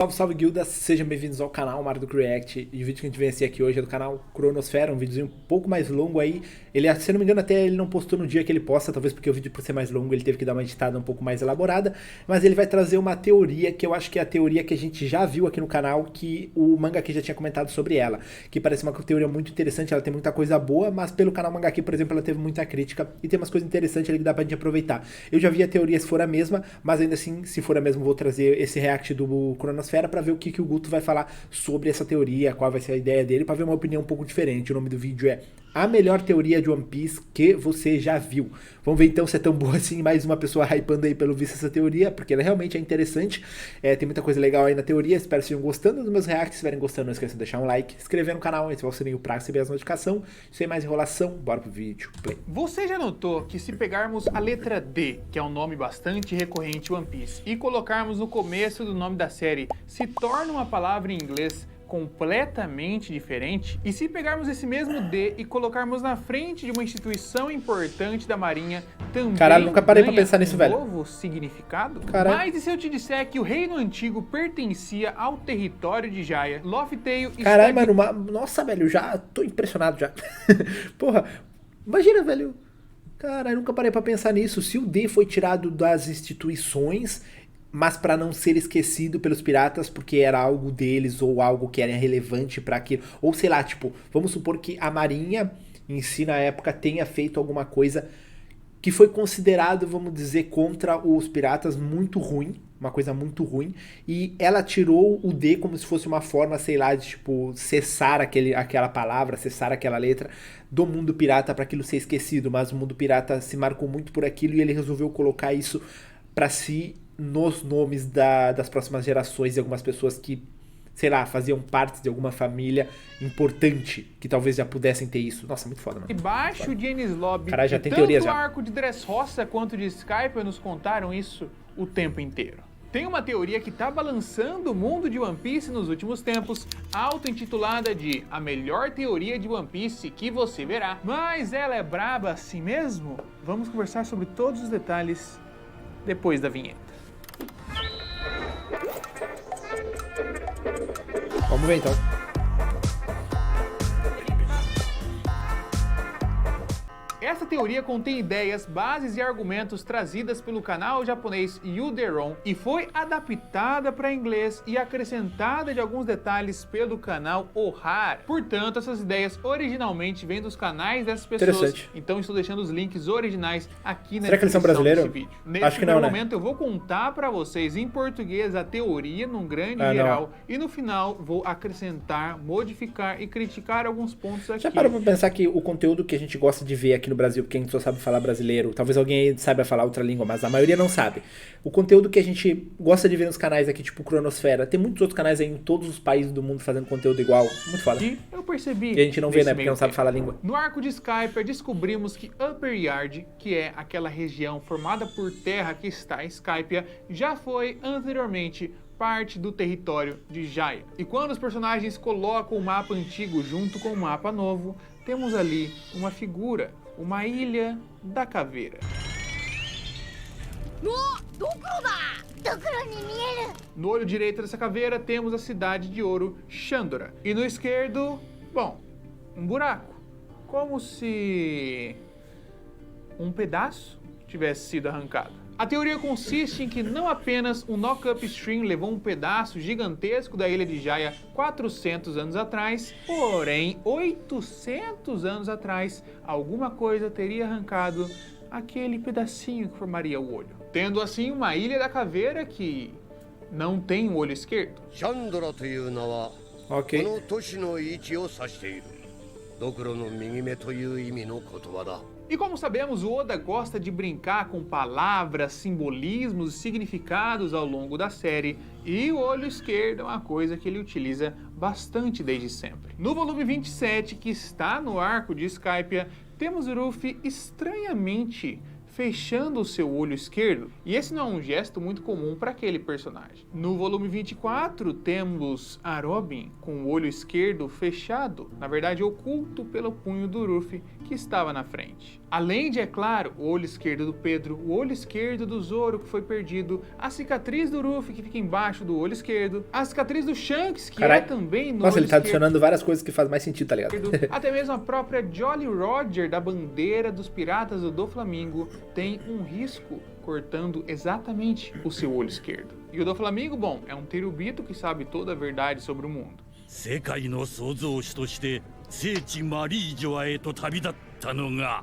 Salve, salve guildas, sejam bem-vindos ao canal Marduk React. E o vídeo que a gente vem aqui hoje é do canal Cronosfera, um videozinho um pouco mais longo aí. Ele, se não me engano, até ele não postou no dia que ele posta, talvez porque o vídeo, por ser mais longo, ele teve que dar uma editada um pouco mais elaborada. Mas ele vai trazer uma teoria, que eu acho que é a teoria que a gente já viu aqui no canal, que o Mangaki já tinha comentado sobre ela. Que parece uma teoria muito interessante, ela tem muita coisa boa, mas pelo canal Mangaki, por exemplo, ela teve muita crítica e tem umas coisas interessantes ali que dá pra gente aproveitar. Eu já vi a teoria se for a mesma, mas ainda assim, se for a mesma, vou trazer esse react do Cronosfera para ver o que o Guto vai falar sobre essa teoria, qual vai ser a ideia dele, para ver uma opinião um pouco diferente. O nome do vídeo é A Melhor Teoria de One Piece que Você Já Viu. Vamos ver então se é tão boa assim, mais uma pessoa hypando aí pelo visto essa teoria, porque ela realmente é interessante, tem muita coisa legal aí na teoria. Espero que estejam gostando dos meus reacts. Se estiverem gostando, não esqueçam de deixar um like, se inscrever no canal, ativar o sininho para receber as notificações. Sem mais enrolação, bora pro vídeo, play. Você já notou que se pegarmos a letra D, que é um nome bastante recorrente em One Piece, e colocarmos no começo do nome da série, se torna uma palavra em inglês completamente diferente? E se pegarmos esse mesmo D e colocarmos na frente de uma instituição importante da Marinha, também Caralho, nunca parei pra pensar nisso, velho. novo significado? Caralho. Mas e se eu te disser que o reino antigo pertencia ao território de Jaya? Luffy Tail está Caralho, mano, nossa, velho, já tô impressionado já. Porra, imagina, velho. Cara, eu nunca parei pra pensar nisso. Se o D foi tirado das instituições, mas para não ser esquecido pelos piratas porque era algo deles ou algo que era relevante para aquilo, ou sei lá, tipo, vamos supor que a Marinha em si na época tenha feito alguma coisa que foi considerado, vamos dizer, contra os piratas muito ruim, uma coisa muito ruim, e ela tirou o D como se fosse uma forma, sei lá, de tipo cessar aquela palavra, cessar aquela letra do mundo pirata para aquilo ser esquecido, mas o mundo pirata se marcou muito por aquilo e ele resolveu colocar isso para si nos nomes das próximas gerações e algumas pessoas que, sei lá, faziam parte de alguma família importante, que talvez já pudessem ter isso. Nossa, muito foda, mano. Embaixo de Enies Lobby, Caralho, já tem tanto teorias o já. arco de Dressrosa quanto de Skype nos contaram isso o tempo inteiro. Tem uma teoria que tá balançando o mundo de One Piece nos últimos tempos, auto-intitulada de A Melhor Teoria de One Piece que Você Verá. Mas ela é braba assim mesmo? Vamos conversar sobre todos os detalhes depois da vinheta. Vamos ver então. Essa teoria contém ideias, bases e argumentos trazidas pelo canal japonês Yuderon e foi adaptada para inglês e acrescentada de alguns detalhes pelo canal Ohar. Portanto, essas ideias originalmente vêm dos canais dessas pessoas. Interessante. Então estou deixando os links originais aqui na Será que eles são descrição brasileiros? desse vídeo. Nesse Acho que não, primeiro né? momento eu vou contar para vocês em português a teoria num grande Ah, geral e no final vou acrescentar, modificar e criticar alguns pontos aqui. Já parou pra pensar que o conteúdo que a gente gosta de ver aqui no Brasil, porque a gente só sabe falar brasileiro, talvez alguém aí saiba falar outra língua, mas a maioria não sabe. O conteúdo que a gente gosta de ver nos canais aqui, tipo Cronosfera, tem muitos outros canais aí em todos os países do mundo fazendo conteúdo igual. Muito foda. E eu percebi. E a gente não vê, nesse né, porque meio não sabe tempo. falar a língua. No arco de Skyper, descobrimos que Upper Yard, que é aquela região formada por terra que está em Skypiea, já foi anteriormente parte do território de Jaya. E quando os personagens colocam o mapa antigo junto com o mapa novo, temos ali uma figura, uma ilha da caveira. No olho direito dessa caveira temos a cidade de ouro Chandora. E no esquerdo, bom, um buraco. Como se um pedaço tivesse sido arrancado. A teoria consiste em que não apenas o Knock-Up Stream levou um pedaço gigantesco da ilha de Jaya 400 anos atrás, porém 800 anos atrás alguma coisa teria arrancado aquele pedacinho que formaria o olho. Tendo assim uma ilha da caveira que não tem o olho esquerdo. シャンドラという名は、 Ok. この都市の位置を指している。ドクロの右目という意味の言葉だ。 E como sabemos, o Oda gosta de brincar com palavras, simbolismos e significados ao longo da série, e o olho esquerdo é uma coisa que ele utiliza bastante desde sempre. No volume 27, que está no arco de Skypiea, temos Ruffy estranhamente fechando o seu olho esquerdo, e esse não é um gesto muito comum para aquele personagem. No volume 24, temos a Robin com o olho esquerdo fechado, na verdade oculto pelo punho do Ruffy que estava na frente. Além de, é claro, o olho esquerdo do Pedro, o olho esquerdo do Zoro que foi perdido, a cicatriz do Ruffy que fica embaixo do olho esquerdo, a cicatriz do Shanks que é também no Nossa, olho ele tá esquerdo. adicionando várias coisas que faz mais sentido, tá ligado? Até mesmo a própria Jolly Roger da bandeira dos piratas do Doflamingo tem um risco cortando exatamente o seu olho esquerdo. E o Doflamingo, bom, é um terubito que sabe toda a verdade sobre o mundo. 世界の創造主として聖地マリージョアへと旅立ったのが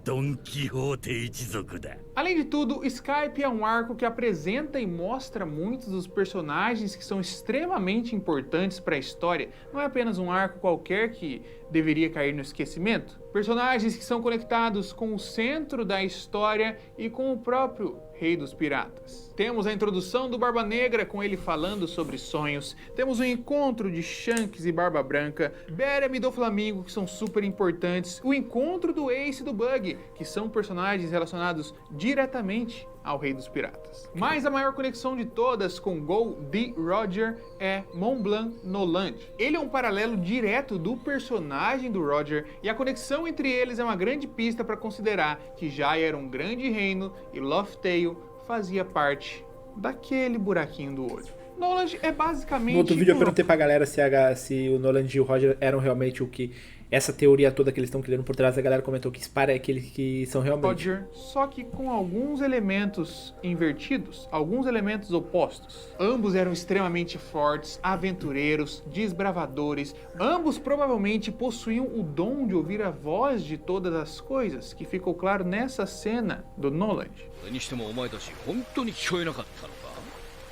ドン・キホーテ一族だ。 Além de tudo, Skype é um arco que apresenta e mostra muitos dos personagens que são extremamente importantes para a história. Não é apenas um arco qualquer que deveria cair no esquecimento. Personagens que são conectados com o centro da história e com o próprio Rei dos Piratas. Temos a introdução do Barba Negra com ele falando sobre sonhos. Temos o encontro de Shanks e Barba Branca, Bellamy e Doflamingo, que são super importantes. O encontro do Ace e do Bug, que são personagens relacionados diretamente ao Rei dos Piratas. Mas a maior conexão de todas com Gold Roger é Mont Blanc no Land. Ele é um paralelo direto do personagem do Roger e a conexão entre eles é uma grande pista para considerar que Jaya era um grande reino e Laugh Tale fazia parte daquele buraquinho do olho. Noland é basicamente... No outro vídeo eu perguntei pra galera se o Noland e o Roger eram realmente o que... Essa teoria toda que eles estão criando por trás, a galera comentou que para aqueles que são realmente. Roger, só que com alguns elementos invertidos, alguns elementos opostos. Ambos eram extremamente fortes, aventureiros, desbravadores. Ambos provavelmente possuíam o dom de ouvir a voz de todas as coisas, que ficou claro nessa cena do Noland. にしてもお前たち本当に聞こえなかったのか。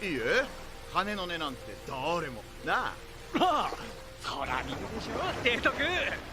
いいえ羽の音なんて誰もなあ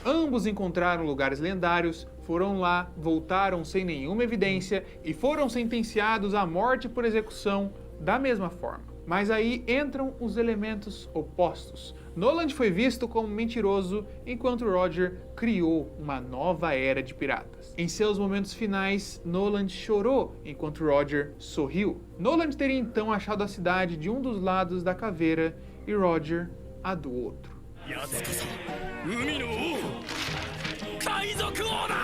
Ambos encontraram lugares lendários, foram lá, voltaram sem nenhuma evidência e foram sentenciados à morte por execução da mesma forma. Mas aí entram os elementos opostos. Noland foi visto como mentiroso, enquanto Roger criou uma nova era de piratas. Em seus momentos finais, Noland chorou, enquanto Roger sorriu. Noland teria então achado a cidade de um dos lados da caveira e Roger a do outro. やつこそ海の王海賊王だ。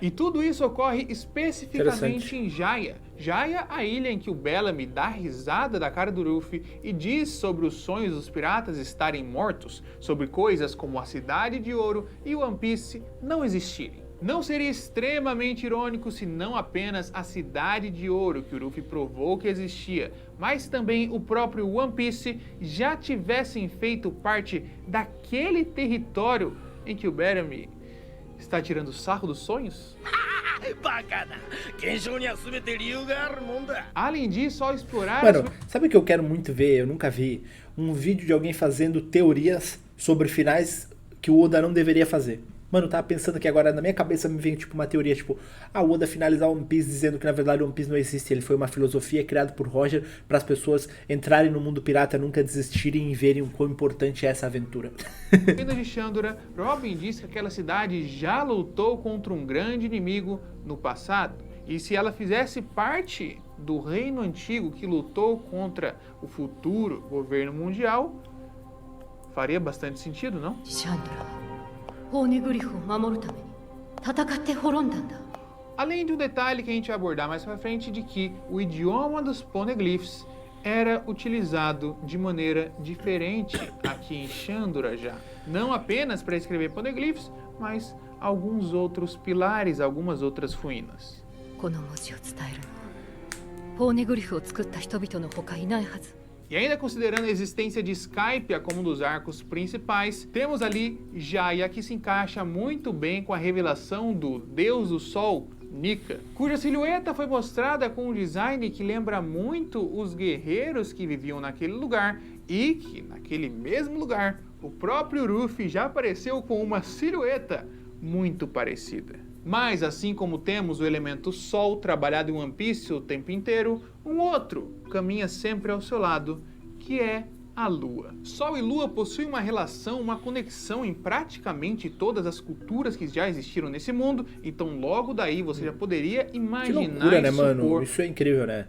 E tudo isso ocorre especificamente em Jaya. Jaya, a ilha em que o Bellamy dá risada da cara do Ruffy e diz sobre os sonhos dos piratas estarem mortos, sobre coisas como a Cidade de Ouro e o One Piece não existirem. Não seria extremamente irônico se não apenas a Cidade de Ouro que o Ruffy provou que existia, mas também o próprio One Piece já tivessem feito parte daquele território em que o Bellamy está tirando sarro dos sonhos? バカだ。検証には全て理由があるもんだ。 Além disso, ao explorar... Mano, sabe o que eu quero muito ver? Eu nunca vi um vídeo de alguém fazendo teorias sobre finais que o Oda não deveria fazer. Mano, eu tava pensando que agora na minha cabeça me veio tipo uma teoria, tipo, o Oda finalizar One Piece dizendo que na verdade One Piece não existe, ele foi uma filosofia criada por Roger para as pessoas entrarem no mundo pirata, nunca desistirem e verem o quão importante é essa aventura. Reino de Chandra, Robin diz que aquela cidade já lutou contra um grande inimigo no passado, e se ela fizesse parte do reino antigo que lutou contra o futuro governo mundial, faria bastante sentido, não? シャンドラはホーネグリフを守るために戦って滅んだんだ。 Além de um detalhe que a gente vai abordar mais pra frente, de que o idioma dos poneglyphs era utilizado de maneira diferente aqui em Chandra já. Não apenas para escrever poneglyphs, mas alguns outros pilares, algumas outras ruínas. この文字を伝えるのはホーネグリフを作った人々の他いないはず。 E ainda considerando a existência de Skypiea como um dos arcos principais, temos ali Jaya, que se encaixa muito bem com a revelação do Deus do Sol, Nika, cuja silhueta foi mostrada com um design que lembra muito os guerreiros que viviam naquele lugar e que, naquele mesmo lugar, o próprio Ruffy já apareceu com uma silhueta muito parecida. Mas assim como temos o elemento Sol trabalhado em One Piece o tempo inteiro, um outro caminha sempre ao seu lado, que é a Lua. Sol e Lua possuem uma relação, uma conexão em praticamente todas as culturas que já existiram nesse mundo, então logo daí você já poderia Que imaginar loucura, né, e mano? supor. Isso é incrível, né?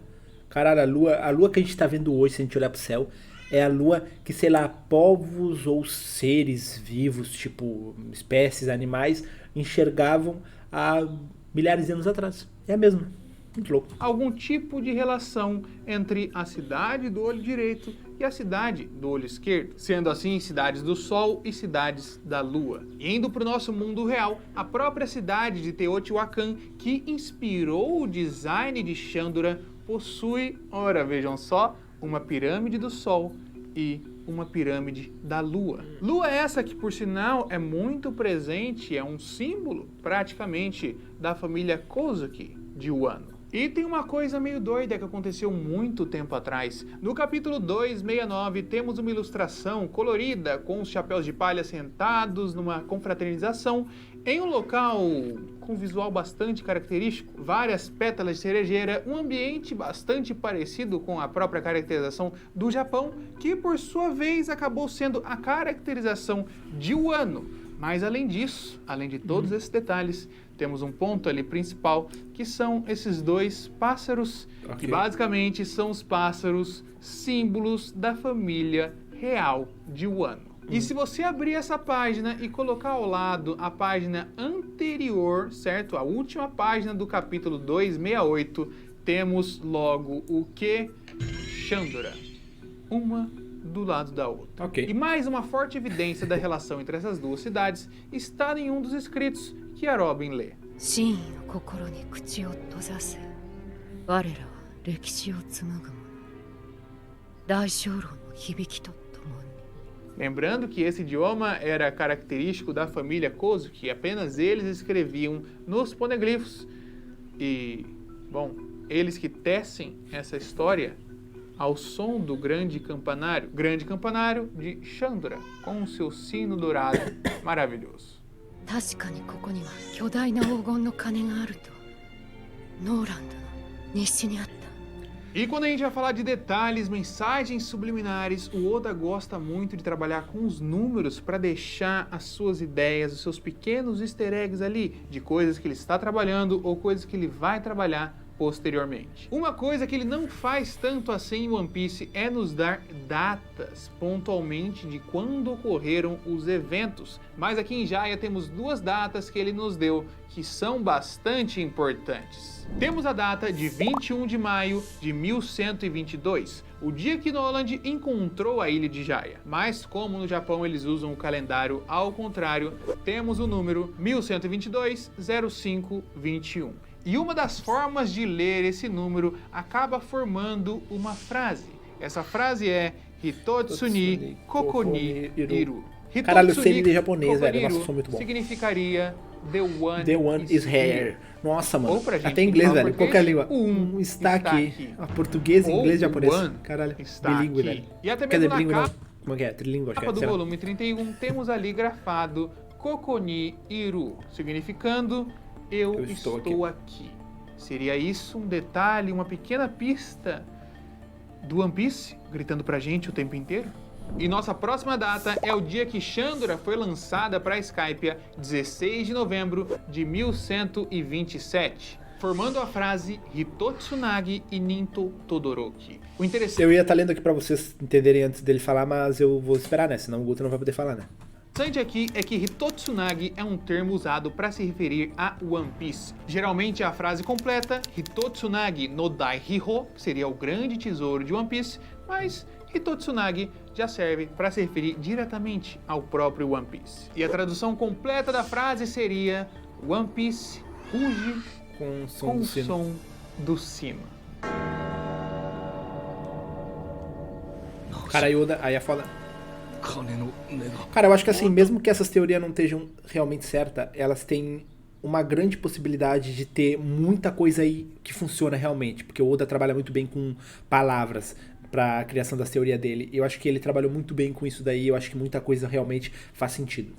Caralho, a lua que a gente tá vendo hoje, se a gente olhar pro céu, é a lua que, sei lá, povos ou seres vivos, tipo espécies, animais, enxergavam há milhares de anos atrás. É a mesma. Muito louco. Algum tipo de relação entre a cidade do olho direito e a cidade do olho esquerdo, sendo assim cidades do Sol e cidades da Lua. E indo para o nosso mundo real, a própria cidade de Teotihuacan, que inspirou o design de Chandra, possui, ora vejam só, uma pirâmide do Sol e uma pirâmide da Lua. Lua essa que, por sinal, é muito presente, é um símbolo praticamente da família Kozuki de Wano. E tem uma coisa meio doida que aconteceu muito tempo atrás. No capítulo 269 temos uma ilustração colorida com os chapéus de palha sentados numa confraternização em um local com visual bastante característico, várias pétalas de cerejeira, um ambiente bastante parecido com a própria caracterização do Japão, que por sua vez acabou sendo a caracterização de Wano. Mas além disso, além de todos esses detalhes, temos um ponto ali principal, que são esses dois pássaros, que basicamente são os pássaros símbolos da família real de Wano. E se você abrir essa página e colocar ao lado a página anterior, certo? A última página do capítulo 268, temos logo o que? Chandra. Uma do lado da outra. Ok. E mais uma forte evidência da relação entre essas duas cidades está em um dos escritos que a Robin lê. 真意の心に口を閉ざせ我らは歴史を紡ぐもの大小楼の響きとともに Lembrando que esse idioma era característico da família Kozuki, apenas eles escreviam nos poneglyphs. E, bom, eles que tecem essa história ao som do grande campanário de Chandra, com o seu sino dourado maravilhoso. 確かにここには巨大な黄金の鐘があるとノーランドの日誌にあった E quando a gente vai falar de detalhes, mensagens subliminares, o Oda gosta muito de trabalhar com os números para deixar as suas ideias, os seus pequenos easter eggs ali, de coisas que ele está trabalhando ou coisas que ele vai trabalhar posteriormente. Uma coisa que ele não faz tanto assim em One Piece é nos dar datas pontualmente de quando ocorreram os eventos, mas aqui em Jaya temos duas datas que ele nos deu que são bastante importantes. Temos a data de 21 de maio de 1122, o dia que Noland encontrou a ilha de Jaya. Mas como no Japão eles usam o calendário ao contrário, temos o número 1122-0521. E uma das formas de ler esse número acaba formando uma frase. Essa frase é Hitotsu ni Kokoni Iru. Caralho, eu sei ler japonês, velho. Nossa, sou muito bom. Significaria The One is here. Nossa, mano. Ou pra gente Até em inglês, que fala velho. português, Qualquer língua. um Está está aqui. aqui. Ah, português, inglês, Ou japonês. one Caralho. está Bilíngue, aqui. velho. E até Quer mesmo dizer, na bilíngue não. capa Como é que é? Trilíngue, acho que é. do sei lá. volume 31, temos ali grafado Kokoni Iru, significando eu estou aqui. Seria isso um detalhe, uma pequena pista do One Piece gritando pra gente o tempo inteiro? E nossa próxima data é o dia que Chandra foi lançada para a Skypiea, 16 de novembro de 1127, formando a frase Hitotsunagi e Ninto Todoroki. O interessante Eu ia estar lendo aqui pra vocês entenderem antes dele falar, mas eu vou esperar, né? Senão o Guto não vai poder falar, né? aqui é que Hitotsunagi é um termo usado para se referir a One Piece. Geralmente a frase completa, Hitotsunagi no Daihiho, seria o grande tesouro de One Piece, mas Hitotsunagi já serve para se referir diretamente ao próprio One Piece. E a tradução completa da frase seria One Piece ruge Com o som com do o sino. som do sino. Cara, Yoda, aí é foda. Cara, eu acho que assim, mesmo que essas teorias não estejam realmente certas, elas têm uma grande possibilidade de ter muita coisa aí que funciona realmente, porque o Oda trabalha muito bem com palavras para a criação das teorias dele. Eu acho que ele trabalhou muito bem com isso daí, eu acho que muita coisa realmente faz sentido.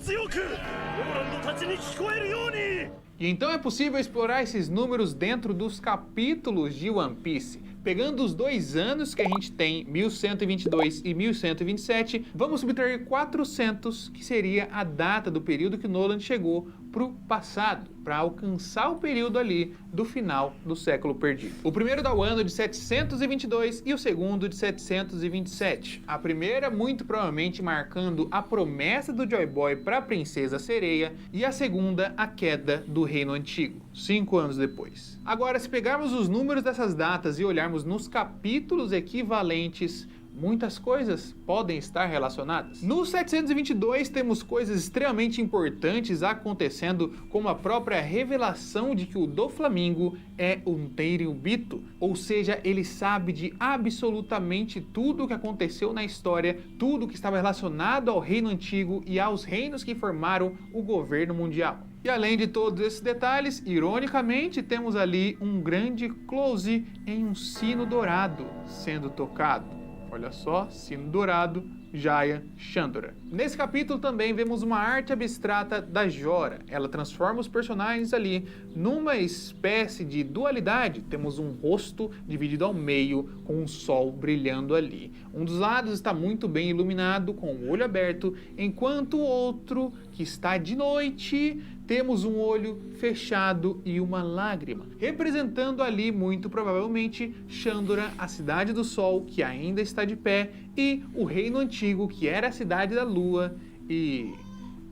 E então é possível explorar esses números dentro dos capítulos de One Piece. Pegando os 2 anos que a gente tem, 1122 e 1127, vamos subtrair 400, que seria a data do período que Nolan chegou pro passado, para alcançar o período ali do final do século perdido. O primeiro dá o ano de 722 e o segundo de 727. A primeira muito provavelmente marcando a promessa do Joy Boy para a Princesa Sereia e a segunda a queda do Reino Antigo, 5 anos depois. Agora, se pegarmos os números dessas datas e olharmos nos capítulos equivalentes, muitas coisas podem estar relacionadas. No 722 temos coisas extremamente importantes acontecendo, como a própria revelação de que o Doflamingo é um Tenryubito, ou seja, ele sabe de absolutamente tudo o que aconteceu na história, tudo que estava relacionado ao Reino Antigo e aos reinos que formaram o governo mundial. E além de todos esses detalhes, ironicamente, temos ali um grande close em um sino dourado sendo tocado. Olha só, sino dourado, Jaya Chandra. Nesse capítulo também vemos uma arte abstrata da Jora. Ela transforma os personagens ali numa espécie de dualidade. Temos um rosto dividido ao meio com um sol brilhando ali. Um dos lados está muito bem iluminado com o olho aberto, enquanto o outro, que está de noite, temos um olho fechado e uma lágrima, representando ali, muito provavelmente, Chandra, a cidade do sol, que ainda está de pé, e o reino antigo, que era a cidade da lua, e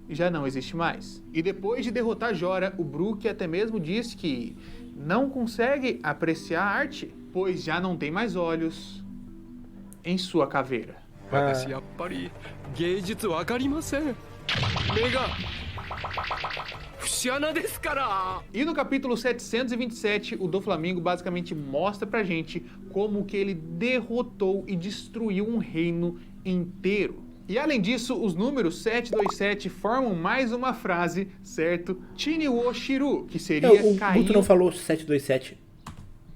já não existe mais. E depois de derrotar Jora, o Brook até mesmo disse que não consegue apreciar a arte, pois já não tem mais olhos em sua caveira. E no capítulo 727, o Doflamingo basicamente mostra pra gente como que ele derrotou e destruiu um reino inteiro. E além disso, os números 727 formam mais uma frase, certo? Chini wo shiru, que seria O cair Guto não falou 727.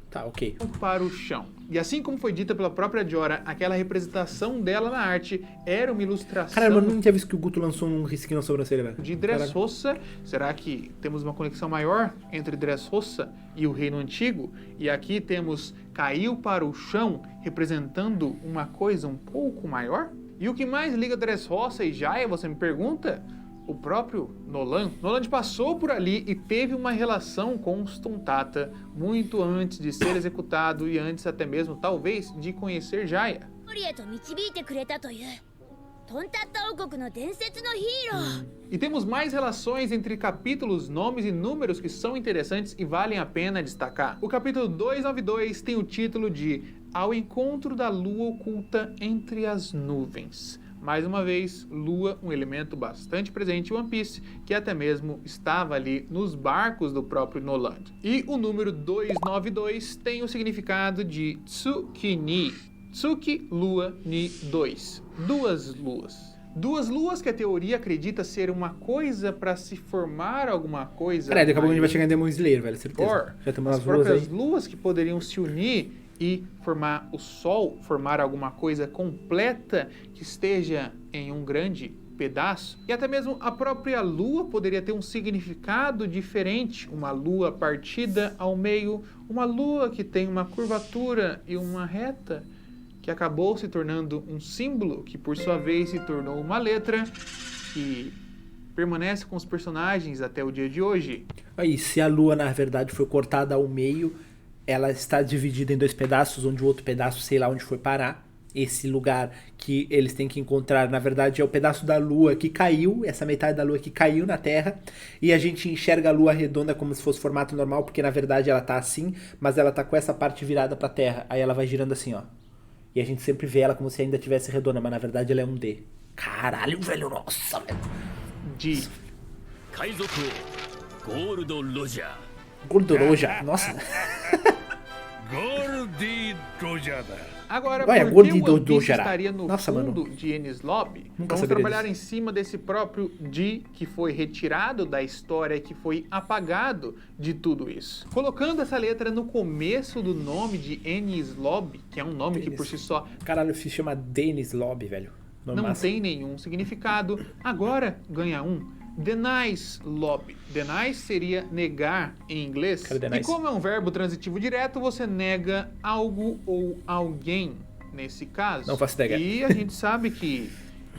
Tá, ok. para o chão. E assim como foi dita pela própria Jora, aquela representação dela na arte era uma ilustração Caralho, mano, não tinha visto que o Guto lançou um risquinho na sobrancelha, velho. de Dressrosa. Será que temos uma conexão maior entre Dressrosa e o Reino Antigo? E aqui temos caiu para o chão, representando uma coisa um pouco maior? E o que mais liga Dressrosa e Jaya, você me pergunta? O próprio Nolan. Nolan passou por ali e teve uma relação com os Tontata muito antes de ser executado e antes até mesmo, talvez, de conhecer Jaya. E temos mais relações entre capítulos, nomes e números que são interessantes e valem a pena destacar. O capítulo 292 tem o título de Ao Encontro da Lua Oculta entre as Nuvens. Mais uma vez, lua, um elemento bastante presente em One Piece, que até mesmo estava ali nos barcos do próprio Nolan. E o número 292 tem o significado de Tsuki-ni. Tsuki, lua, ni, 2. Duas luas. Duas luas que a teoria acredita ser uma coisa para se formar alguma coisa. Caralho, daqui a pouco a gente vai chegar em Demon Slayer, velho, certeza. Já temos as umas luas próprias aí. luas que poderiam se unir e formar o Sol, formar alguma coisa completa que esteja em um grande pedaço. E até mesmo a própria Lua poderia ter um significado diferente. Uma Lua partida ao meio, uma Lua que tem uma curvatura e uma reta, que acabou se tornando um símbolo, que por sua vez se tornou uma letra, que permanece com os personagens até o dia de hoje. Aí, se a lua na verdade foi cortada ao meio, ela está dividida em 2 pedaços, onde o outro pedaço, sei lá onde foi parar. Esse lugar que eles têm que encontrar, na verdade, é o pedaço da lua que caiu, essa metade da lua que caiu na Terra, e a gente enxerga a lua redonda como se fosse formato normal, porque na verdade ela tá assim, mas ela tá com essa parte virada pra Terra, aí ela vai girando assim, ó. E a gente sempre vê ela como se ainda tivesse redonda, mas na verdade ela é um D. Caralho, velho, nossa, velho. De Kaizoku Gold Roger. Gordo Roja, nossa. Gold Roger. Agora, Ué, por Gordo que o One Piece Roger. estaria no Nossa, fundo mano. de Enies Lobby? Nunca Vamos saberia trabalhar disso. em cima desse próprio Di, que foi retirado da história, que foi apagado de tudo isso. Colocando essa letra no começo do nome de Enies Lobby, que é um nome que por si só Caralho, se chama Dennis Lobby, velho. Nome não massa. tem nenhum significado, agora ganha um. Denies lobby. Denies seria negar em inglês. Cara, E denies. como é um verbo transitivo direto, você nega algo ou alguém nesse caso. Não faço ideia. E a gente sabe que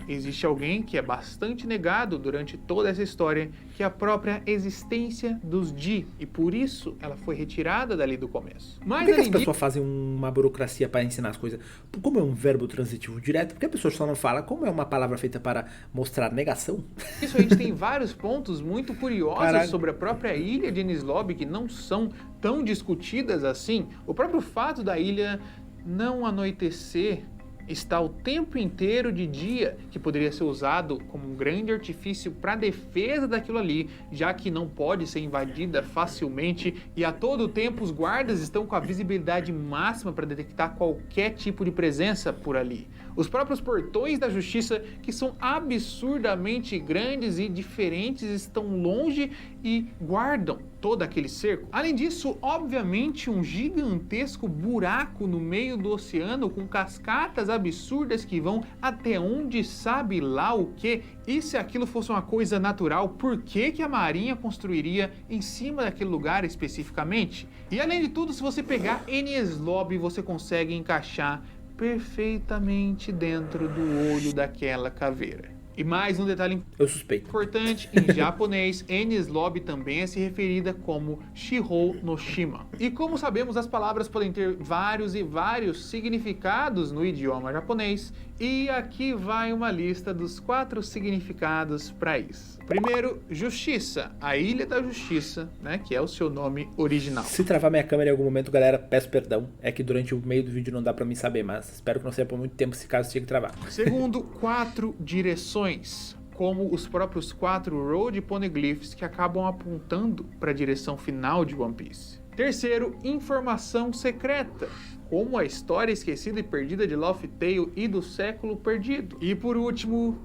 existe alguém que é bastante negado durante toda essa história, que é a própria existência dos Ji. E por isso ela foi retirada dali do começo. Por Mas que as além pessoas fazem uma burocracia para ensinar as coisas? Como é um verbo transitivo direto, por que a pessoa só não fala? Como é uma palavra feita para mostrar negação? disso, a gente tem vários pontos muito curiosos Caraca. sobre a própria ilha de Enies Lobby que não são tão discutidas assim. O próprio fato da ilha não anoitecer está o tempo inteiro de dia, que poderia ser usado como um grande artifício para defesa daquilo ali, já que não pode ser invadida facilmente e a todo tempo os guardas estão com a visibilidade máxima para detectar qualquer tipo de presença por ali. Os próprios portões da justiça, que são absurdamente grandes e diferentes, estão longe e guardam todo aquele cerco. Além disso, obviamente, um gigantesco buraco no meio do oceano com cascatas absurdas que vão até onde sabe lá o que. E se aquilo fosse uma coisa natural, por que que a marinha construiria em cima daquele lugar especificamente? E além de tudo, se você pegar Enies Lobby, você consegue encaixar perfeitamente dentro do olho daquela caveira. E mais um detalhe Eu suspeito. importante, em japonês, Enies Lobby também é se referida como Shihou no Shima. E como sabemos, as palavras podem ter vários e vários significados no idioma japonês, e aqui vai uma lista dos 4 significados para isso. Primeiro, Justiça, a Ilha da Justiça, né, que é o seu nome original. Se travar minha câmera em algum momento, galera, peço perdão. É que durante o meio do vídeo não dá pra mim saber, mas espero que não seja por muito tempo se caso tinha que travar. Segundo, 4 direções, como os próprios 4 Road Poneglyphs que acabam apontando para a direção final de One Piece. Terceiro, informação secreta, como a história esquecida e perdida de Laugh Tale e do século perdido. E por último,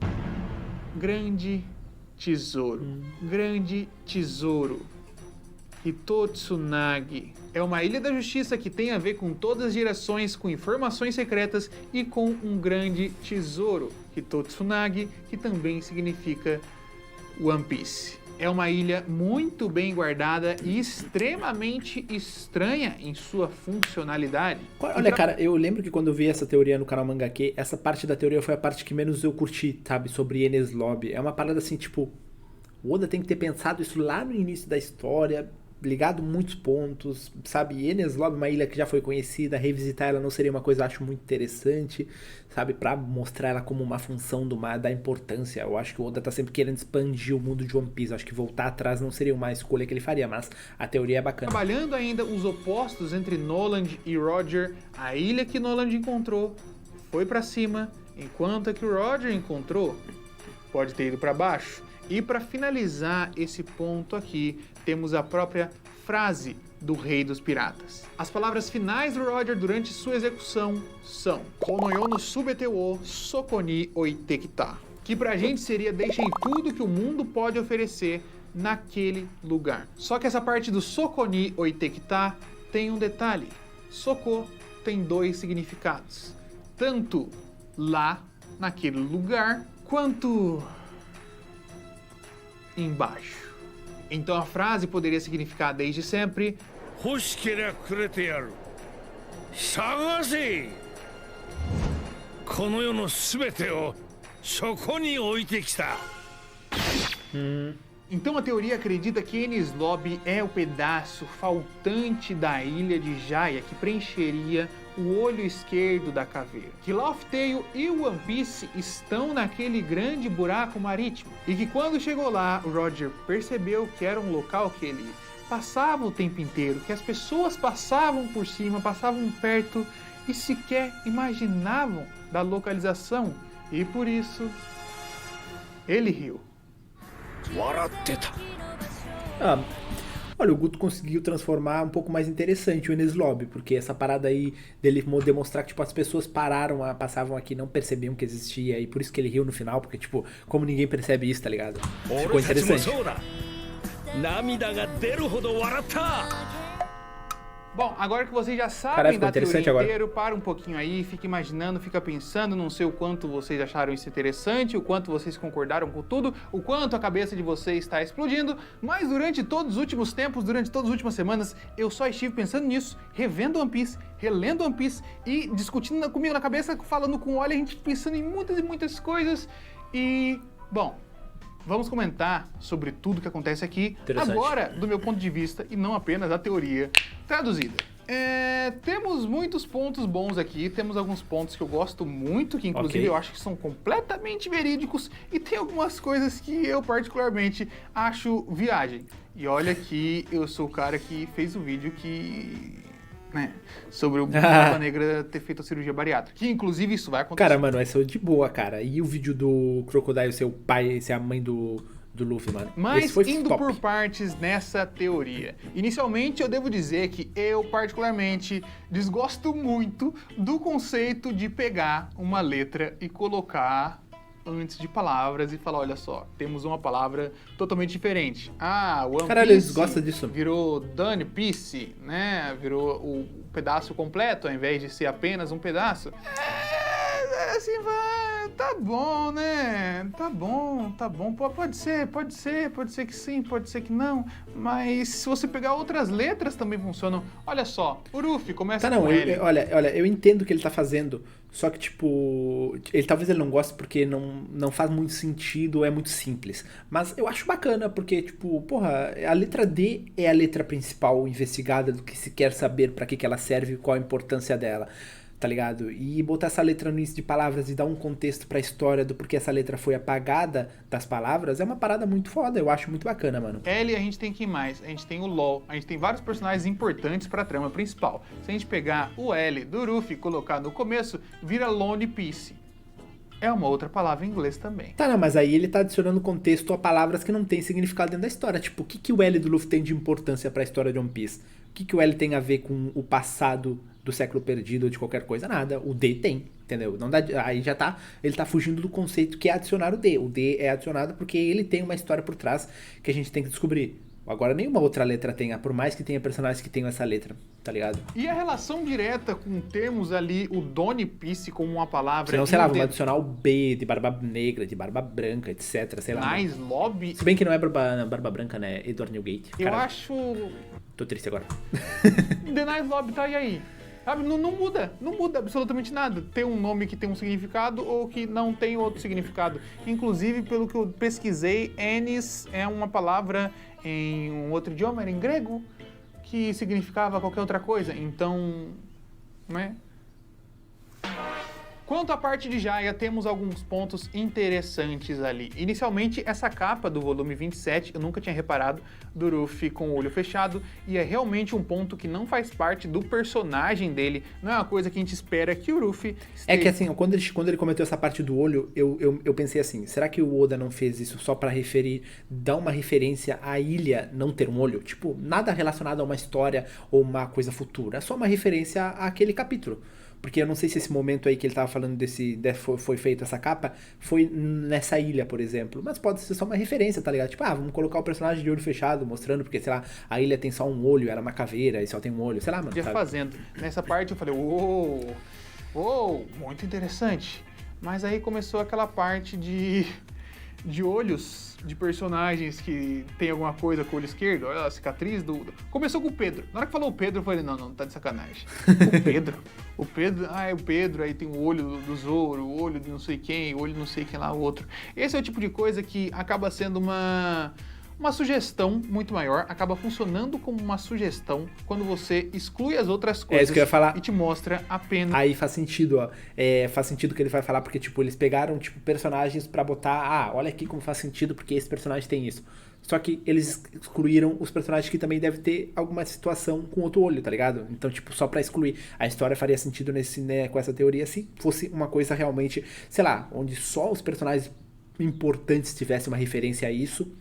grande tesouro. Grande tesouro. Hitotsunagi. É uma ilha da justiça que tem a ver com todas as direções, com informações secretas e com um grande tesouro. Hitotsunagi, que também significa One Piece. É uma ilha muito bem guardada e extremamente estranha em sua funcionalidade. Olha, cara, eu lembro que quando eu vi essa teoria no canal Mangake, essa parte da teoria foi a parte que menos eu curti, sabe? Sobre Enies Lobby. É uma parada assim, tipo, o Oda tem que ter pensado isso lá no início da história, ligado muitos pontos, sabe? Enies Lobby, uma ilha que já foi conhecida, revisitar ela não seria uma coisa, acho, muito interessante, sabe? Pra mostrar ela como uma função da importância. Eu acho que o Oda tá sempre querendo expandir o mundo de One Piece. Eu acho que voltar atrás não seria uma escolha que ele faria, mas a teoria é bacana. Trabalhando ainda os opostos entre Noland e Roger, a ilha que Noland encontrou foi pra cima, enquanto a que o Roger encontrou pode ter ido pra baixo. E para finalizar esse ponto aqui, temos a própria frase do Rei dos Piratas. As palavras finais do Roger durante sua execução são Konoyo no subete wo soko ni oitekita, que pra gente seria deixem tudo que o mundo pode oferecer naquele lugar. Só que essa parte do soko ni oitekita tem um detalhe. Soko tem 2 significados. Tanto lá, naquele lugar, quanto embaixo. Então a frase poderia significar desde sempre 欲しけりゃくれてやる探せこの世のすべてをそこに置いてきた Então a teoria acredita que Enies Lobby é o pedaço faltante da ilha de Jaya que preencheria o olho esquerdo da caveira. Que Laugh Tale e One Piece estão naquele grande buraco marítimo. E que quando chegou lá, o Roger percebeu que era um local que ele passava o tempo inteiro, que as pessoas passavam por cima, passavam perto e sequer imaginavam da localização. E por isso, ele riu. 笑ってた Ah, olha, o Guto conseguiu transformar um pouco mais interessante o Enies Lobby, porque essa parada aí dele demonstrar que tipo, as pessoas passavam aqui, não percebiam que existia, e por isso que ele riu no final, porque tipo, como ninguém percebe isso, tá ligado? Ficou 俺たちも interessante. そうだ涙が出るほど笑った Bom, agora que vocês já sabem Caralho, ficou da teoria interessante agora. inteira, para um pouquinho aí, fica imaginando, fica pensando, não sei o quanto vocês acharam isso interessante, o quanto vocês concordaram com tudo, o quanto a cabeça de vocês está explodindo, mas durante todos os últimos tempos, durante todas as últimas semanas, eu só estive pensando nisso, revendo One Piece, relendo One Piece e discutindo comigo na cabeça, falando com o Oli, a gente pensando em muitas e muitas coisas e, bom... Vamos comentar sobre tudo que acontece aqui, agora do meu ponto de vista e não apenas a teoria traduzida. Temos muitos pontos bons aqui, temos alguns pontos que eu gosto muito, que inclusive eu acho que são completamente verídicos, e tem algumas coisas que eu particularmente acho viagem. E olha que eu sou o cara que fez o vídeo que... sobre o Barba Negra ter feito a cirurgia bariátrica. Que inclusive isso vai acontecer. Cara, mano, essa é de boa, cara. E o vídeo do Crocodile ser o pai, ser a mãe do Luffy, mano. Mas foi indo top. por partes nessa teoria. Inicialmente eu devo dizer que eu particularmente desgosto muito do conceito de pegar uma letra e colocar antes de palavras e falar, olha só, temos uma palavra totalmente diferente. One Caralho, Piece eles gostam disso. virou Done Piece, né? Virou o pedaço completo ao invés de ser apenas um pedaço. Assim vai, tá bom, né? Tá bom. Pode ser que sim, pode ser que não. Mas se você pegar outras letras também funcionam. Olha só, o Luffy começa com L. Olha, eu entendo o que ele tá fazendo, só que, tipo, talvez ele não goste porque não faz muito sentido, é muito simples. Mas eu acho bacana, porque, tipo, porra, a letra D é a letra principal investigada do que se quer saber pra que ela serve e qual a importância dela. Tá ligado? E botar essa letra no início de palavras e dar um contexto pra história do porquê essa letra foi apagada das palavras é uma parada muito foda, eu acho muito bacana, mano. L a gente tem quem mais? A gente tem o LOL, a gente tem vários personagens importantes pra trama principal. Se a gente pegar o L do Luffy e colocar no começo, vira Lone Piece. É uma outra palavra em inglês também. Tá, não, mas aí ele tá adicionando contexto a palavras que não tem significado dentro da história. Tipo, o que o L do Luffy tem de importância pra história de One Piece? O que o L tem a ver com o passado do século perdido ou de qualquer coisa? Nada. O D tem, entendeu? Não dá, aí já tá, ele tá fugindo do conceito que é adicionar o D. O D é adicionado porque ele tem uma história por trás que a gente tem que descobrir. Agora nenhuma outra letra tenha, por mais que tenha personagens que tenham essa letra, tá ligado? E a relação direta com termos ali, o Done Piece como uma palavra... Senão, sei lá, vamos adicionar o B de barba negra, de barba branca, etc, sei lá. Nice Lobby. Se bem que não é barba branca, né? Edward Newgate. Eu Caralho. acho... Tô triste agora. The Nice Lobby tá aí. Sabe, não muda absolutamente nada. Tem um nome que tem um significado ou que não tem outro significado. Inclusive, pelo que eu pesquisei, Ennis é uma palavra em um outro idioma, era em grego, que significava qualquer outra coisa. Então, né? Quanto à parte de Jaya, temos alguns pontos interessantes ali. Inicialmente, essa capa do volume 27, eu nunca tinha reparado, do Luffy com o olho fechado, e é realmente um ponto que não faz parte do personagem dele, não é uma coisa que a gente espera que o Luffy esteja... É que assim, quando ele comentou essa parte do olho, eu pensei assim, será que o Oda não fez isso só pra dar uma referência à ilha não ter um olho? Tipo, nada relacionado a uma história ou uma coisa futura, é só uma referência àquele capítulo. Porque eu não sei se esse momento aí que ele tava falando foi feito essa capa, foi nessa ilha, por exemplo. Mas pode ser só uma referência, tá ligado? Tipo, vamos colocar o personagem de olho fechado, mostrando, porque, sei lá, a ilha tem só um olho, ela é uma caveira e só tem um olho, sei lá, mano. Sabe? Fazendo. Nessa parte eu falei, muito interessante. Mas aí começou aquela parte de olhos de personagens que tem alguma coisa com o olho esquerdo, olha a cicatriz do... Começou com o Pedro. Na hora que falou o Pedro, eu falei, não, tá de sacanagem. O Pedro, é o Pedro, aí tem o olho do Zoro, o olho de não sei quem, o olho de não sei quem lá, o outro. Esse é o tipo de coisa que acaba sendo uma sugestão muito maior, acaba funcionando como uma sugestão quando você exclui as outras coisas isso que eu ia falar. E te mostra apenas... Aí faz sentido, ó. Faz sentido o que ele vai falar, porque, tipo, eles pegaram, tipo, personagens pra botar, olha aqui como faz sentido, porque esse personagem tem isso. Só que eles excluíram os personagens que também devem ter alguma situação com outro olho, tá ligado? Então, tipo, só pra excluir. A história faria sentido com essa teoria se fosse uma coisa realmente, sei lá, onde só os personagens importantes tivessem uma referência a isso,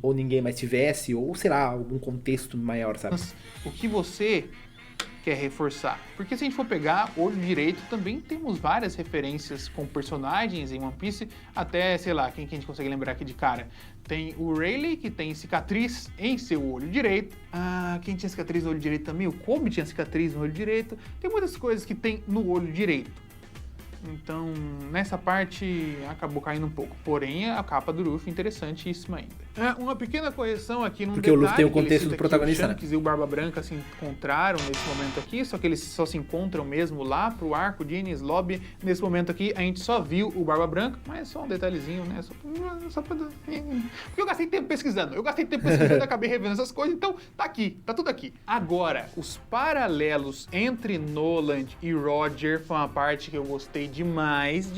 ou ninguém mais tivesse, ou sei lá, algum contexto maior, sabe? O que você quer reforçar. Porque se a gente for pegar Olho Direito, também temos várias referências com personagens em One Piece, até, sei lá, quem que a gente consegue lembrar aqui de cara? Tem o Rayleigh, que tem cicatriz em seu olho direito. Ah, quem tinha cicatriz no olho direito também? O Kobe tinha cicatriz no olho direito. Tem muitas coisas que tem no olho direito. Então, nessa parte, acabou caindo um pouco. Porém, a capa do Luffy é interessantíssima ainda. Uma pequena correção aqui num Porque detalhe, o Luffy tem o que ele contexto cita do aqui, protagonista, o Shanks e o Barba Branca se encontraram nesse momento aqui, só que eles só se encontram mesmo lá pro arco de Enies Lobby. Nesse momento aqui, a gente só viu o Barba Branca, mas é só um detalhezinho, né? Só pra... Porque eu gastei tempo pesquisando. E acabei revendo essas coisas, então tá aqui, tá tudo aqui. Agora, os paralelos entre Noland e Roger foi uma parte que eu gostei demais,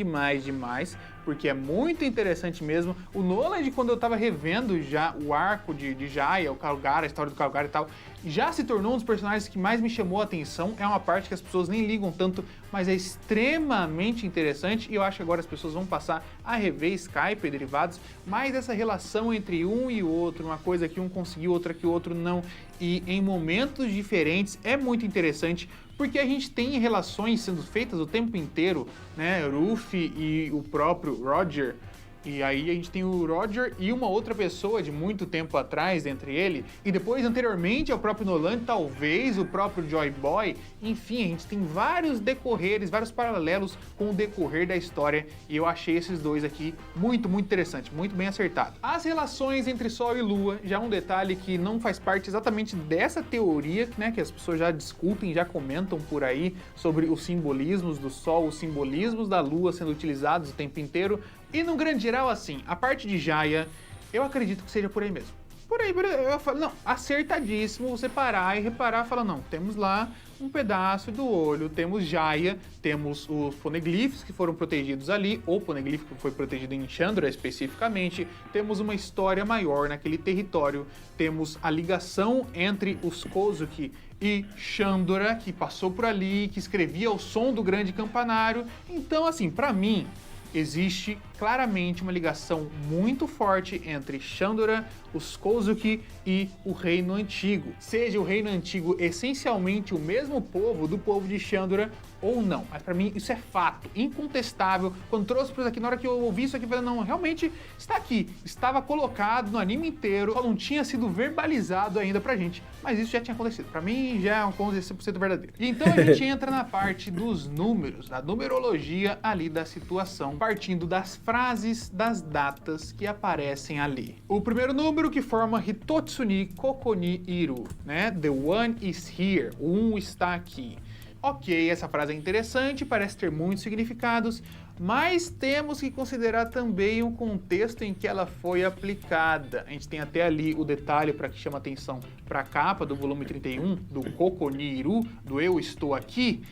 porque é muito interessante mesmo. O Noland, quando eu tava revendo já o arco de Jaya, o Kalgara, a história do Kalgara e tal, já se tornou um dos personagens que mais me chamou a atenção. É uma parte que as pessoas nem ligam tanto, mas é extremamente interessante e eu acho que agora as pessoas vão passar a rever Skype e derivados, mas essa relação entre um e outro, uma coisa que um conseguiu, outra que o outro não, e em momentos diferentes, é muito interessante, porque a gente tem relações sendo feitas o tempo inteiro, né? Luffy e o próprio Roger. E aí a gente tem o Roger e uma outra pessoa de muito tempo atrás entre ele. E depois, anteriormente, ao próprio Nolan, talvez o próprio Joy Boy. Enfim, a gente tem vários decorreres, vários paralelos com o decorrer da história. E eu achei esses dois aqui muito interessante, muito bem acertado. As relações entre Sol e Lua, já é um detalhe que não faz parte exatamente dessa teoria, né? Que as pessoas já discutem, já comentam por aí sobre os simbolismos do Sol, os simbolismos da Lua sendo utilizados o tempo inteiro. E no grande geral, assim, a parte de Jaya, eu acredito que seja por aí mesmo. Por aí, eu falo, não, acertadíssimo você parar e reparar e falar, não, temos lá um pedaço do olho, temos Jaya, temos os poneglyphs que foram protegidos ali, ou poneglyph que foi protegido em Chandra especificamente, temos uma história maior naquele território, temos a ligação entre os Kozuki e Chandra, que passou por ali, que escrevia o som do grande campanário. Então, assim, pra mim, existe claramente uma ligação muito forte entre Chandra, os Kozuki e o Reino Antigo. Seja o Reino Antigo essencialmente o mesmo povo do povo de Chandra ou não. Mas pra mim isso é fato, incontestável. Quando trouxe pra isso aqui, na hora que eu ouvi isso aqui, eu falei, não, realmente está aqui. Estava colocado no anime inteiro, só não tinha sido verbalizado ainda pra gente. Mas isso já tinha acontecido. Pra mim já é um ponto 100% verdadeiro. E então a gente entra na parte dos números, da numerologia ali da situação, partindo das frases, das datas que aparecem ali. O primeiro número que forma Hitotsu ni Kokoni Iru, né? The one is here. O 1 está aqui. Ok, essa frase é interessante, parece ter muitos significados, mas temos que considerar também o contexto em que ela foi aplicada. A gente tem até ali o detalhe para que chama atenção para a capa do volume 31, do Kokoni Iru, do Eu Estou Aqui.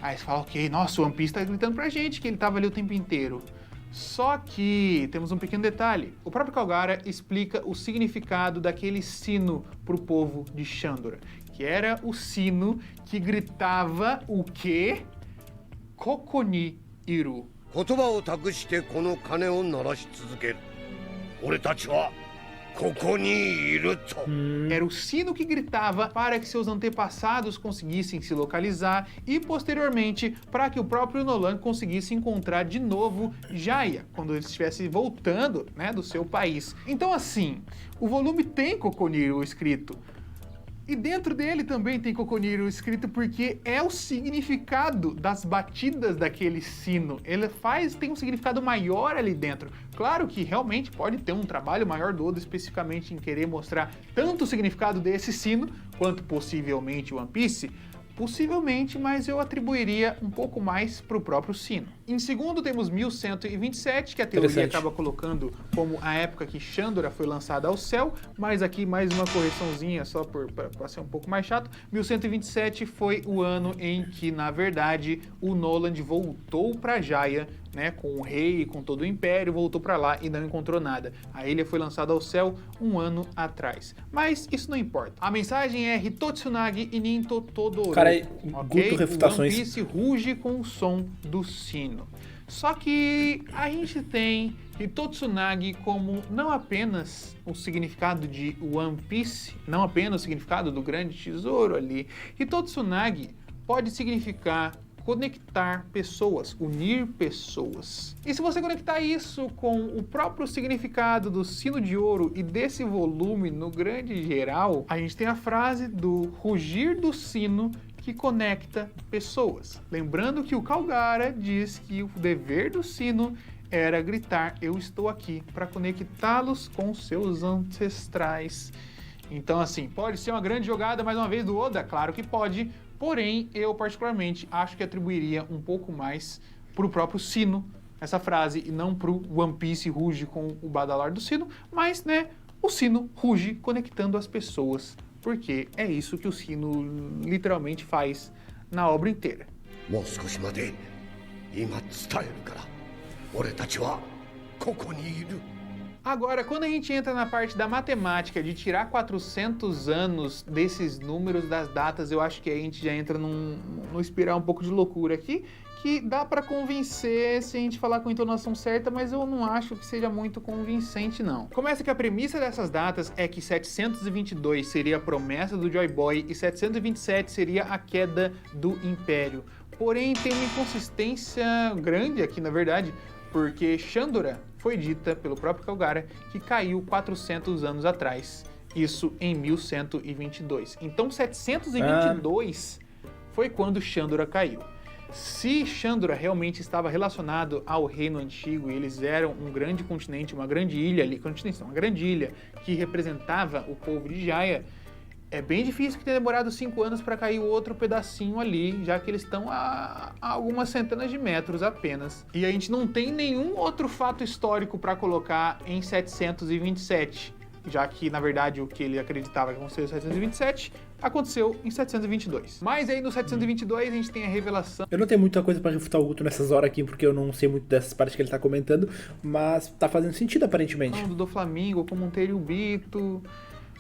Aí você fala, ok, nossa, o One Piece tá gritando pra gente que ele tava ali o tempo inteiro. Só que temos um pequeno detalhe. O próprio Kalgara explica o significado daquele sino pro povo de Chandra, que era o sino que gritava o quê? Kokoni Iru. 言葉を託してこの鐘を鳴らし続ける。俺たちはここにいると。Era o sino que gritava para que seus antepassados conseguissem se localizar e, posteriormente, para que o próprio Nolan conseguisse encontrar de novo Jaya, quando ele estivesse voltando, né, do seu país. Então, assim, o volume tem Kokoni Iru escrito. E dentro dele também tem Kokoni Iru escrito porque é o significado das batidas daquele sino. Ele tem um significado maior ali dentro. Claro que realmente pode ter um trabalho maior do Oda especificamente em querer mostrar tanto o significado desse sino, quanto possivelmente One Piece. Possivelmente, mas eu atribuiria um pouco mais para o próprio sino. Em segundo, temos 1127, que a teoria acaba colocando como a época que Chandra foi lançada ao céu, mas aqui mais uma correçãozinha só para ser um pouco mais chato. 1127 foi o ano em que, na verdade, o Noland voltou para Jaya, né, com o rei e com todo o império, voltou para lá e não encontrou nada. A ilha foi lançada ao céu um ano atrás. Mas isso não importa. A mensagem é Hitotsunagi e Ninto Todoro. Cara, ok? Guto refutações. One Piece ruge com o som do sino. Só que a gente tem Hitotsunagi como não apenas o significado de One Piece, não apenas o significado do grande tesouro ali. Hitotsunagi pode significar conectar pessoas, unir pessoas. E se você conectar isso com o próprio significado do sino de ouro e desse volume no grande geral, a gente tem a frase do rugir do sino que conecta pessoas. Lembrando que o Calgara diz que o dever do sino era gritar: eu estou aqui, para conectá-los com seus ancestrais. Então, assim, pode ser uma grande jogada, mais uma vez, do Oda? Claro que pode. Porém, eu particularmente acho que atribuiria um pouco mais pro próprio sino essa frase e não pro One Piece ruge com o badalar do sino, mas, né, o sino ruge conectando as pessoas, porque é isso que o sino literalmente faz na obra inteira. もう少し待て。今伝えるから。俺たちはここにいる。 Agora, quando a gente entra na parte da matemática, de tirar 400 anos desses números das datas, eu acho que a gente já entra num espiral um pouco de loucura aqui, que dá para convencer se a gente falar com a entonação certa, mas eu não acho que seja muito convincente, não. Começa que a premissa dessas datas é que 722 seria a promessa do Joy Boy e 727 seria a queda do Império. Porém, tem uma inconsistência grande aqui, na verdade, porque Shandora foi dita pelo próprio Calgara que caiu 400 anos atrás, isso em 1122. Então 722 foi quando Shandora caiu. Se Shandora realmente estava relacionado ao reino antigo e eles eram um grande continente, uma grande ilha ali, uma grande ilha que representava o povo de Jaya, é bem difícil que tenha demorado 5 anos para cair outro pedacinho ali, já que eles estão a algumas centenas de metros apenas. E a gente não tem nenhum outro fato histórico para colocar em 727, já que, na verdade, o que ele acreditava que aconteceu em 727 aconteceu em 722. Mas aí no 722 a gente tem a revelação... Eu não tenho muita coisa pra refutar o Guto nessas horas aqui, porque eu não sei muito dessas partes que ele tá comentando, mas tá fazendo sentido, aparentemente. Falando do Flamengo como um Tenryubito...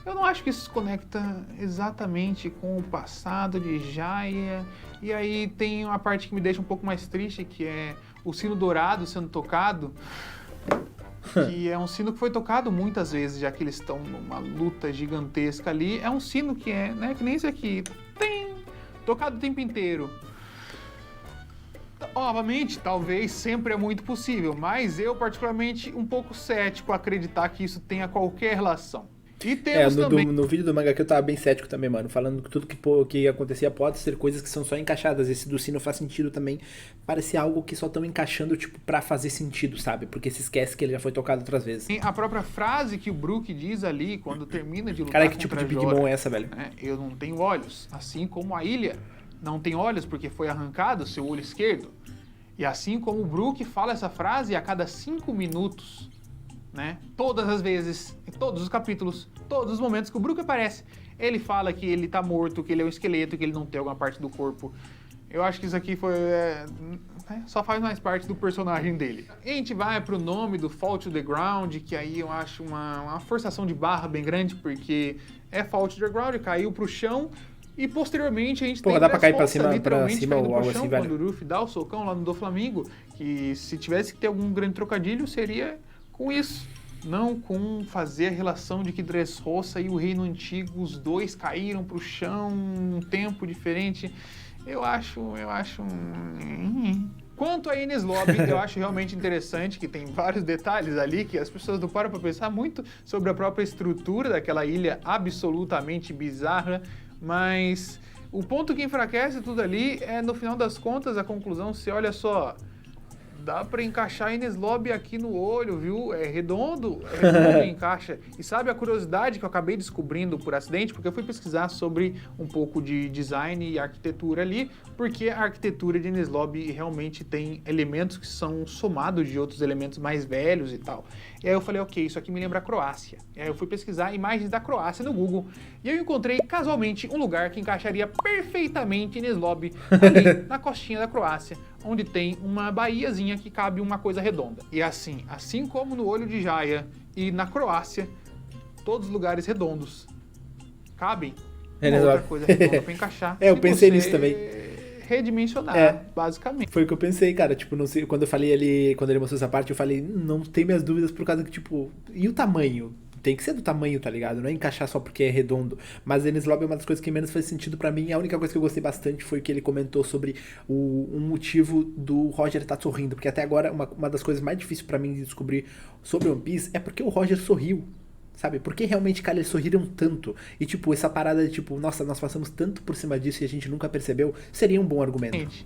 Eu não acho que isso se conecta exatamente com o passado de Jaya. E aí tem uma parte que me deixa um pouco mais triste, que é o sino dourado sendo tocado. Que é um sino que foi tocado muitas vezes, já que eles estão numa luta gigantesca ali. É um sino que é, né, que nem esse aqui. Tem tocado o tempo inteiro. Obviamente, talvez sempre é muito possível, mas eu particularmente um pouco cético a acreditar que isso tenha qualquer relação. E temos também... no vídeo do manga que eu tava bem cético também, mano, falando que tudo que acontecia pode ser coisas que são só encaixadas. Esse do sino faz sentido também, parece algo que só estão encaixando, tipo, pra fazer sentido, sabe? Porque se esquece que ele já foi tocado outras vezes. A própria frase que o Brook diz ali, quando termina de lutar Cara, que tipo de Big Mom é essa, velho? Eu não tenho olhos, assim como a ilha não tem olhos porque foi arrancado seu olho esquerdo. E assim como o Brook fala essa frase a cada 5 minutos... né? Todas as vezes, em todos os capítulos, todos os momentos que o Brook aparece, ele fala que ele tá morto, que ele é um esqueleto, que ele não tem alguma parte do corpo. Eu acho que isso aqui foi... só faz mais parte do personagem dele. E a gente vai pro nome do Fall to the Ground, que aí eu acho uma forçação de barra bem grande, porque é Fall to the Ground, caiu pro chão, e posteriormente a gente tem dá pra cair pra Dressrosa, cima, literalmente caindo ou algo pro chão, assim, velho. quando o Ruffy dá o socão lá no Doflamingo, que se tivesse que ter algum grande trocadilho, seria com isso. Não com fazer a relação de que Dressrosa e o Reino Antigo, os dois caíram pro chão um tempo diferente. Eu acho... Quanto a Enies Lobby, eu acho realmente interessante que tem vários detalhes ali que as pessoas não param pra pensar muito sobre a própria estrutura daquela ilha absolutamente bizarra, mas o ponto que enfraquece tudo ali é, no final das contas, a conclusão, se olha só... Dá pra encaixar Enies Lobby aqui no olho, viu? É redondo e encaixa. E sabe a curiosidade que eu acabei descobrindo por acidente? Porque eu fui pesquisar sobre um pouco de design e arquitetura ali, porque a arquitetura de Enies Lobby realmente tem elementos que são somados de outros elementos mais velhos e tal. E aí eu falei, ok, isso aqui me lembra a Croácia. E aí eu fui pesquisar imagens da Croácia no Google e eu encontrei casualmente um lugar que encaixaria perfeitamente Enies Lobby ali na costinha da Croácia, onde tem uma baíazinha que cabe uma coisa redonda. E assim como no olho de Jaya e na Croácia, todos os lugares redondos cabem uma outra coisa redonda pra encaixar. Eu pensei nisso também. redimensionar, basicamente. Foi o que eu pensei, cara. Tipo, não sei, quando eu falei ali, quando ele mostrou essa parte, eu falei, não tem minhas dúvidas por causa que, tipo, e o tamanho? Tem que ser do tamanho, tá ligado? Não é encaixar só porque é redondo. Mas Enies Lobby é uma das coisas que menos faz sentido pra mim. A única coisa que eu gostei bastante foi que ele comentou sobre um motivo do Roger estar sorrindo. Porque até agora, uma das coisas mais difíceis pra mim de descobrir sobre One Piece é porque o Roger sorriu. Sabe? Por que realmente, cara, eles sorriram tanto? E, tipo, essa parada de, tipo, nossa, nós passamos tanto por cima disso e a gente nunca percebeu, seria um bom argumento.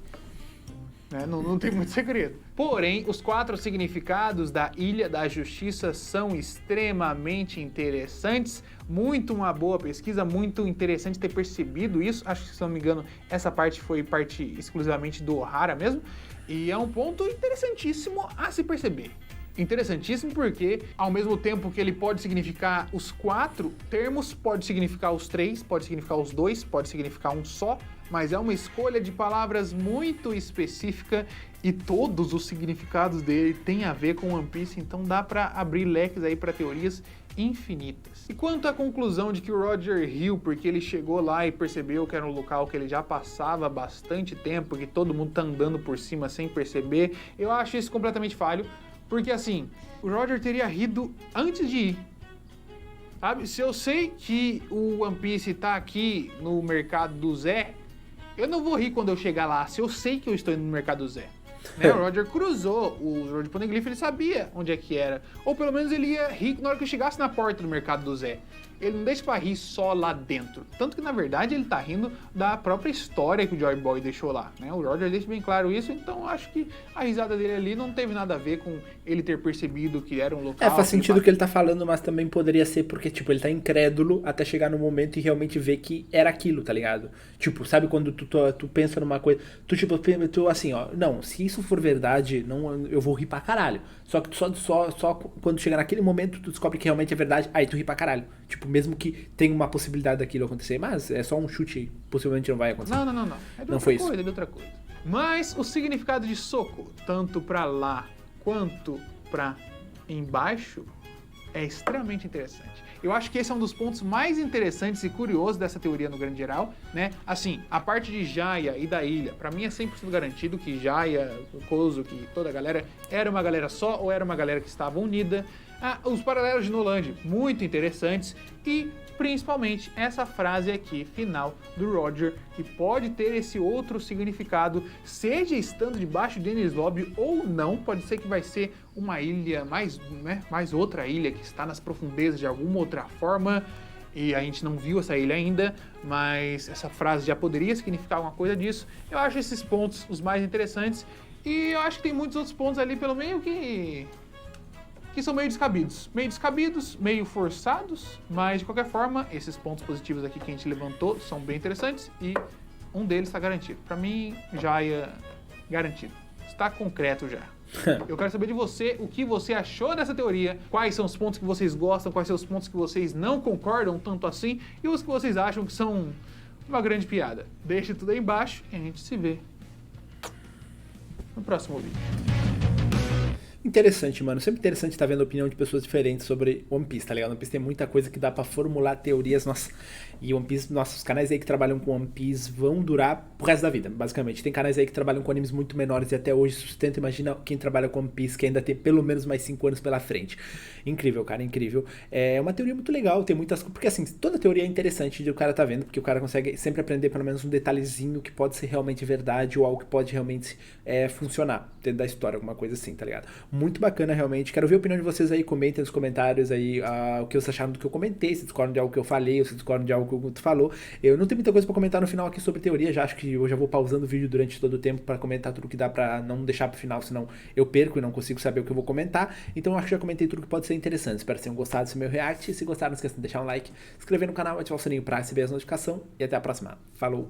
Né? Não tem muito segredo. Porém, os 4 significados da Ilha da Justiça são extremamente interessantes. Muito uma boa pesquisa, muito interessante ter percebido isso. Acho que, se não me engano, essa parte foi parte exclusivamente do Ohara mesmo. E é um ponto interessantíssimo a se perceber. Interessantíssimo porque, ao mesmo tempo que ele pode significar os 4 termos, pode significar os 3, pode significar os 2, pode significar um só, mas é uma escolha de palavras muito específica e todos os significados dele têm a ver com One Piece, então dá pra abrir leques aí pra teorias infinitas. E quanto à conclusão de que o Roger riu porque ele chegou lá e percebeu que era um local que ele já passava bastante tempo, que todo mundo tá andando por cima sem perceber, eu acho isso completamente falho. Porque assim, o Roger teria rido antes de ir. Sabe? Se eu sei que o One Piece tá aqui no mercado do Zé, eu não vou rir quando eu chegar lá, se eu sei que eu estou indo no mercado do Zé. Né? O Roger cruzou o Roger Poneglyph, ele sabia onde é que era. Ou pelo menos ele ia rir na hora que eu chegasse na porta do mercado do Zé. Ele não deixa pra rir só lá dentro. Tanto que, na verdade, ele tá rindo da própria história que o Joy Boy deixou lá, né? O Roger deixa bem claro isso, então acho que a risada dele ali não teve nada a ver com ele ter percebido que era um local... Faz sentido o que ele tá falando, mas também poderia ser porque, tipo, ele tá incrédulo até chegar no momento e realmente ver que era aquilo, tá ligado? Tipo, sabe quando tu pensa numa coisa... Tu assim, ó, não, se isso for verdade, não, eu vou rir pra caralho. Só que só quando chegar naquele momento, tu descobre que realmente é verdade, aí tu ri pra caralho. Tipo, mesmo que tenha uma possibilidade daquilo acontecer, mas é só um chute, possivelmente não vai acontecer. Não. É de não outra foi coisa, isso. é de outra coisa. Mas o significado de soco, tanto pra lá quanto pra embaixo, é extremamente interessante. Eu acho que esse é um dos pontos mais interessantes e curiosos dessa teoria no grande geral, né? Assim, a parte de Jaya e da ilha, pra mim é 100% garantido que Jaya, Kozuki, toda a galera, era uma galera só ou era uma galera que estava unida. Os paralelos de Noland, muito interessantes, e principalmente essa frase aqui, final, do Roger, que pode ter esse outro significado, seja estando debaixo de Enies Lobby ou não, pode ser que vai ser uma ilha, mais outra ilha que está nas profundezas de alguma outra forma, e a gente não viu essa ilha ainda, mas essa frase já poderia significar alguma coisa disso. Eu acho esses pontos os mais interessantes, e eu acho que tem muitos outros pontos ali pelo meio que são meio descabidos, meio forçados, mas de qualquer forma, esses pontos positivos aqui que a gente levantou são bem interessantes e um deles está garantido. Para mim, já é garantido. Está concreto já. Eu quero saber de você o que você achou dessa teoria, quais são os pontos que vocês gostam, quais são os pontos que vocês não concordam tanto assim e os que vocês acham que são uma grande piada. Deixe tudo aí embaixo e a gente se vê no próximo vídeo. Interessante, mano. Sempre interessante estar vendo a opinião de pessoas diferentes sobre One Piece, tá ligado? One Piece tem muita coisa que dá pra formular teorias, nossa. E One Piece, nossos canais aí que trabalham com One Piece vão durar pro resto da vida, basicamente. Tem canais aí que trabalham com animes muito menores e até hoje sustenta. Imagina quem trabalha com One Piece, que ainda tem pelo menos mais 5 anos pela frente. Incrível, cara, incrível. É uma teoria muito legal, tem muitas... Porque assim, toda teoria é interessante de o cara tá vendo, porque o cara consegue sempre aprender pelo menos um detalhezinho que pode ser realmente verdade ou algo que pode realmente funcionar dentro da história, alguma coisa assim, tá ligado? Muito bacana, realmente. Quero ver a opinião de vocês aí. Comentem nos comentários aí o que vocês acharam do que eu comentei. Se discordam de algo que eu falei, ou se discordam de algo que o Guto falou. Eu não tenho muita coisa pra comentar no final aqui sobre teoria. Já acho que eu já vou pausando o vídeo durante todo o tempo pra comentar tudo que dá pra não deixar pro final, senão eu perco e não consigo saber o que eu vou comentar. Então eu acho que já comentei tudo que pode ser interessante. Espero que tenham gostado desse meu react. Se gostaram, não esqueçam de deixar um like, se inscrever no canal, ativar o sininho pra receber as notificações. E até a próxima. Falou!